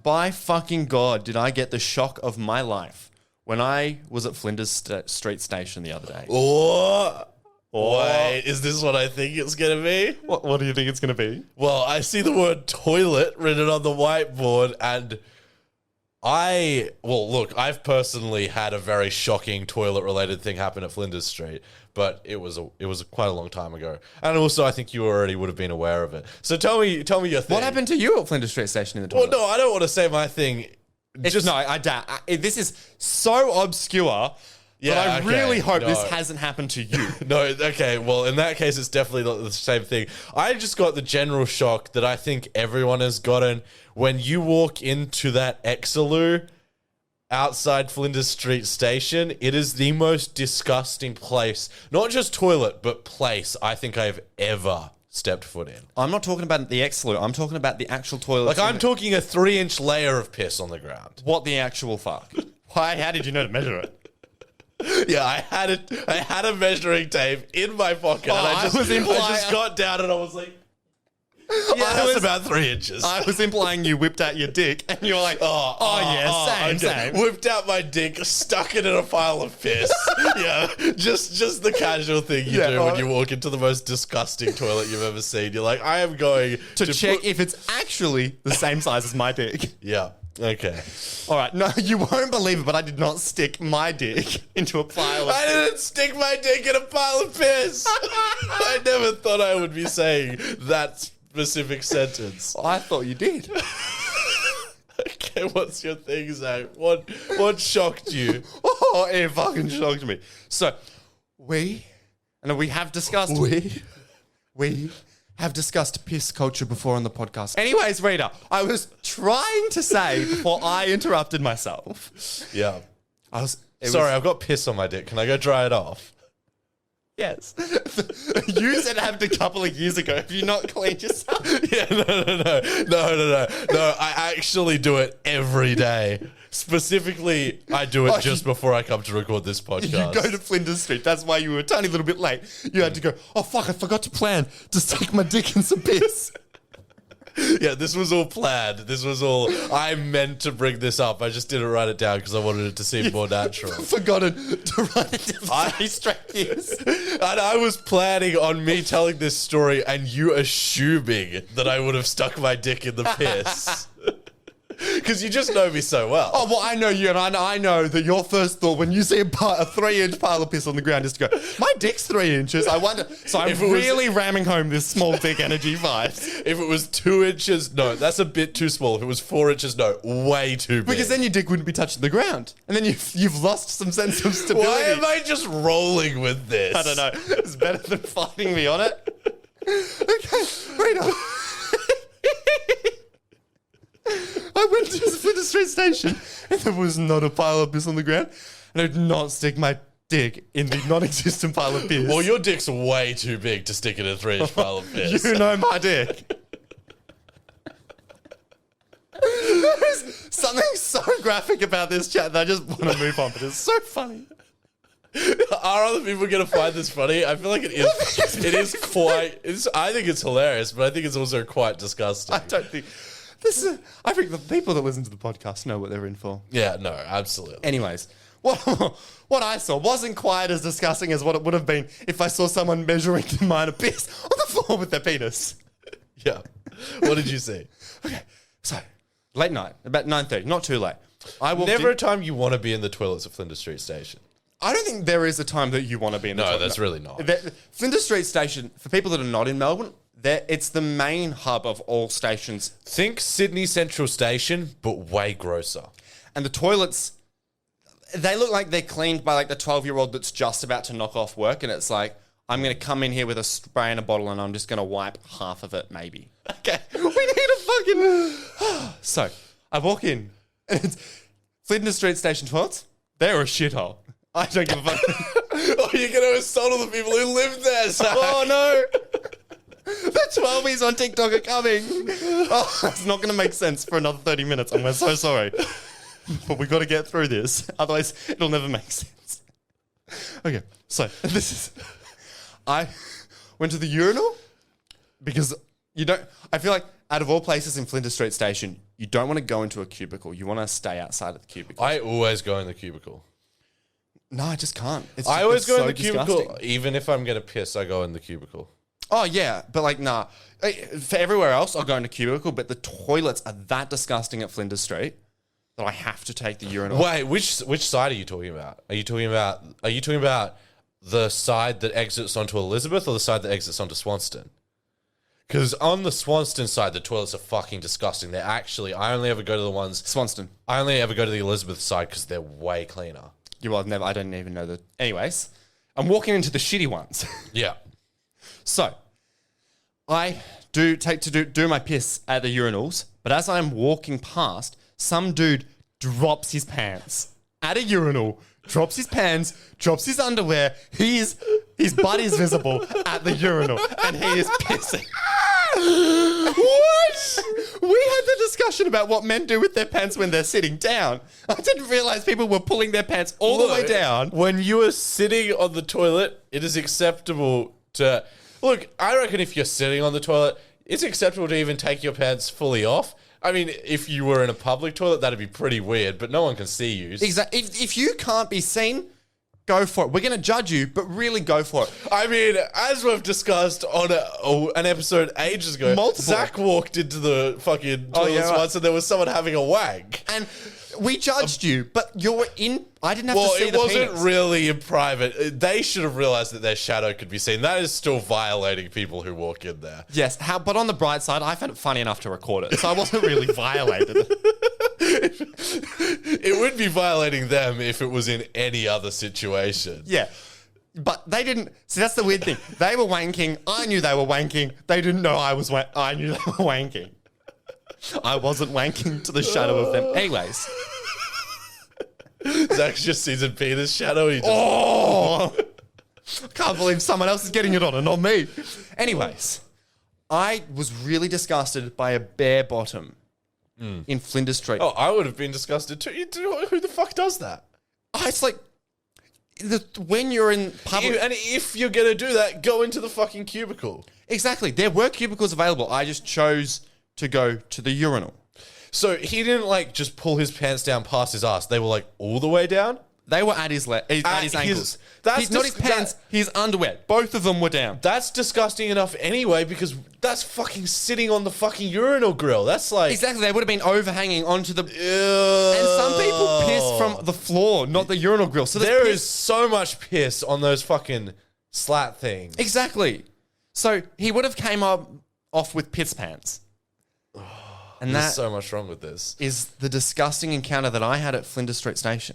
by fucking God, did I get the shock of my life when I was at Flinders Street Station the other day. Oh. Wait, is this what I think it's going to be? What do you think it's going to be? Well, I see the word toilet written on the whiteboard, and look, I've personally had a very shocking toilet-related thing happen at Flinders Street, but it was quite a long time ago. And also, I think you already would have been aware of it. So tell me your thing. What happened to you at Flinders Street Station in the toilet? Well, no, I don't want to say my thing. I doubt. This is so obscure. Yeah, but I really hope this hasn't happened to you. No, okay. Well, in that case, it's definitely not the same thing. I just got the general shock that I think everyone has gotten when you walk into that exeloo outside Flinders Street Station. It is the most disgusting place, not just toilet, but place I think I've ever stepped foot in. I'm not talking about the exeloo. I'm talking about the actual toilet. Like, I'm talking a 3-inch layer of piss on the ground. What the actual fuck? Why? How did you know to measure it? Yeah, I had a measuring tape in my pocket, and I just got down and I was like, that's about 3 inches. I was implying you whipped out your dick, and you're like, same. Whipped out my dick, stuck it in a pile of piss. Yeah, just the casual thing you do when you walk into the most disgusting toilet you've ever seen. You're like, I am going to check if it's actually the same size as my dick. Yeah. Okay. All right. No, you won't believe it, but I did not stick my dick into a pile of I didn't stick my dick in a pile of piss. I never thought I would be saying that specific sentence. I thought you did. Okay, what's your thing, Zach? What shocked you? Oh, it fucking shocked me. So, we have discussed... We have discussed piss culture before on the podcast. Anyways, Rita, I was trying to say before I interrupted myself. Yeah. Sorry, I've got piss on my dick. Can I go dry it off? Yes. You said it happened a couple of years ago. Have you not cleaned yourself? Yeah, no. I actually do it every day. Specifically, I do it just before I come to record this podcast. You go to Flinders Street. That's why you were a tiny little bit late. You had to go, oh, fuck, I forgot to plan to stick my dick in some piss. Yeah, this was all planned. This was all... I meant to bring this up. I just didn't write it down because I wanted it to seem more natural. Forgotten to write it down. Straight piss. And I was planning on me telling this story and you assuming that I would have stuck my dick in the piss. Because you just know me so well. Oh, well, I know you, and I know that your first thought when you see a 3-inch pile of piss on the ground is to go, my dick's 3 inches. I wonder. So I'm really ramming home this small dick energy vibes. If it was 2 inches, no, that's a bit too small. If it was 4 inches, no, way too big. Because then your dick wouldn't be touching the ground. And then you've lost some sense of stability. Why am I just rolling with this? I don't know. It's better than fighting me on it. Okay, Rita. I went to the street station and there was not a pile of piss on the ground, and I did not stick my dick in the non-existent pile of piss. Well, your dick's way too big to stick in a 3-inch pile of piss. You know my dick. There's something so graphic about this chat that I just want to move on, but it's so funny. Are other people going to find this funny? I feel like it is. It is quite... I think it's hilarious, but I think it's also quite disgusting. I don't think... I think the people that listen to the podcast know what they're in for. Yeah, no, absolutely. Anyways, what I saw wasn't quite as disgusting as what it would have been if I saw someone measuring the amount of piss on the floor with their penis. Yeah. What did you see? Okay, so late night, about 9:30, not too late. Never a time you want to be in the toilets at Flinders Street Station. I don't think there is a time that you want to be in the toilet. No, that's really not. Flinders Street Station, for people that are not in Melbourne, it's the main hub of all stations. Think Sydney Central Station, but way grosser. And the toilets, they look like they're cleaned by like the 12-year-old that's just about to knock off work, and it's like, I'm going to come in here with a spray and a bottle and I'm just going to wipe half of it, maybe. Okay, we need a fucking... So, I walk in, and it's Flinders Street Station toilets. They're a shithole. I don't give a fuck. Oh, you're going to insult all the people who live there, Zach. Oh, no. The 12s on TikTok are coming. Oh, it's not going to make sense for another 30 minutes. I'm so sorry. But we've got to get through this. Otherwise, it'll never make sense. Okay, so I went to the urinal because I feel like out of all places in Flinders Street Station, you don't want to go into a cubicle. You want to stay outside of the cubicle. I always go in the cubicle. No, I just can't. I always go in so the cubicle. disgusting. Even if I'm going to piss, I go in the cubicle. Oh, yeah. But like, nah. For everywhere else, I'll go in the cubicle. But the toilets are that disgusting at Flinders Street that I have to take the urinal. Wait, which side are you talking about? Are you talking about the side that exits onto Elizabeth or the side that exits onto Swanston? Because on the Swanston side, the toilets are fucking disgusting. They're actually, I only ever go to the ones... Swanston. I only ever go to the Elizabeth side because they're way cleaner. I don't even know the... Anyways, I'm walking into the shitty ones. Yeah. So, I do my piss at the urinals, but as I'm walking past, some dude drops his pants at a urinal, drops his pants, drops his underwear. His butt is visible at the urinal, and he is pissing. What? We had the discussion about what men do with their pants when they're sitting down. I didn't realize people were pulling their pants all the way down. When you are sitting on the toilet, it is acceptable to... Look, I reckon if you're sitting on the toilet, it's acceptable to even take your pants fully off. I mean, if you were in a public toilet, that'd be pretty weird, but no one can see you. Exactly. If you can't be seen, go for it. We're going to judge you, but really go for it. I mean, as we've discussed on an episode ages ago, Zac walked into the fucking toilets once and there was someone having a wank. And we judged you, but you're in... I didn't have to see the Well, it wasn't penis. really in private. They should have realized that their shadow could be seen. That is still violating people who walk in there. Yes, but on the bright side, I found it funny enough to record it, so I wasn't really violated. It would be violating them if it was in any other situation. Yeah. But they didn't... See, that's the weird thing. They were wanking. I knew they were wanking. They didn't know I was I knew they were wanking. I wasn't wanking to the shadow of them. Anyways. Zac just sees a penis shadow. Oh! Can't believe someone else is getting it on and not me. Anyways. I was really disgusted by a bare bottom in Flinders Street. Oh, I would have been disgusted too. Who the fuck does that? It's like... when you're in public... And if you're going to do that, go into the fucking cubicle. Exactly. There were cubicles available. I just chose to go to the urinal. So he didn't like just pull his pants down past his ass. They were like all the way down? They were at his ankles. That's Not his pants, his underwear. Both of them were down. That's disgusting enough anyway because that's fucking sitting on the fucking urinal grill. That's like... Exactly. They would have been overhanging onto the... And some people piss from the floor, not the urinal grill. So there is so much piss on those fucking slat things. Exactly. So he would have came off with piss pants. And There's that so much wrong with this. is the disgusting encounter that I had at Flinders Street Station.